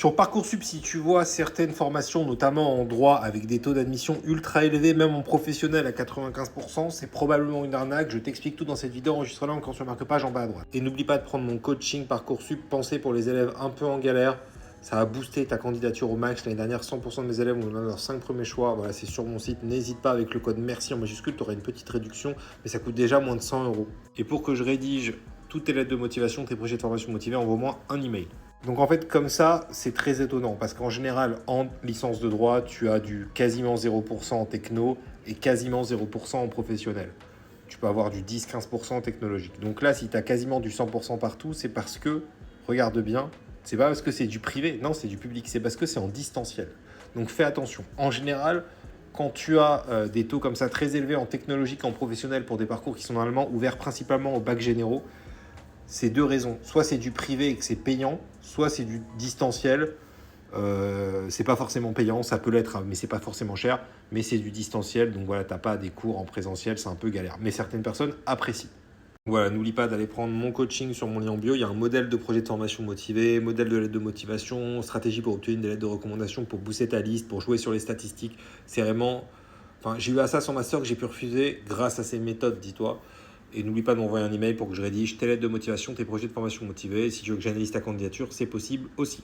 Sur Parcoursup, si tu vois certaines formations, notamment en droit, avec des taux d'admission ultra élevés, même en professionnel à 95%, c'est probablement une arnaque. Je t'explique tout dans cette vidéo, enregistre-la en sur marque-page en bas à droite. Et n'oublie pas de prendre mon coaching Parcoursup, pensé pour les élèves un peu en galère. Ça va booster ta candidature au max. L'année dernière, 100% de mes élèves ont eu leurs 5 premiers choix. Voilà, c'est sur mon site. N'hésite pas avec le code MERCI en majuscule, tu auras une petite réduction, mais ça coûte déjà moins de 100 euros. Et pour que je rédige toutes tes lettres de motivation, tes projets de formation motivés, envoie-moi un email. Donc en fait, comme ça, c'est très étonnant parce qu'en général, en licence de droit, tu as du quasiment 0% en techno et quasiment 0% en professionnel. Tu peux avoir du 10-15% en technologique. Donc là, si tu as quasiment du 100% partout, c'est parce que, regarde bien, c'est pas parce que c'est du privé, non, c'est du public, c'est parce que c'est en distanciel. Donc fais attention. En général, quand tu as des taux comme ça très élevés en technologique, en professionnel pour des parcours qui sont normalement ouverts principalement aux bacs généraux, c'est deux raisons. Soit c'est du privé et que c'est payant, soit c'est du distanciel. C'est pas forcément payant, ça peut l'être, hein, mais c'est pas forcément cher. Mais c'est du distanciel, donc voilà, t'as pas des cours en présentiel, c'est un peu galère. Mais certaines personnes apprécient. Voilà, n'oublie pas d'aller prendre mon coaching sur mon lien en bio. Il y a un modèle de projet de formation motivé, modèle de lettre de motivation, stratégie pour obtenir des lettres de recommandation, pour booster ta liste, pour jouer sur les statistiques. C'est vraiment. Enfin, j'ai eu à ça sur ma soeur que j'ai pu refuser grâce à ces méthodes, dis-toi. Et n'oublie pas de m'envoyer un email pour que je rédige tes lettres de motivation, tes projets de formation motivés. Et si tu veux que j'analyse ta candidature, c'est possible aussi.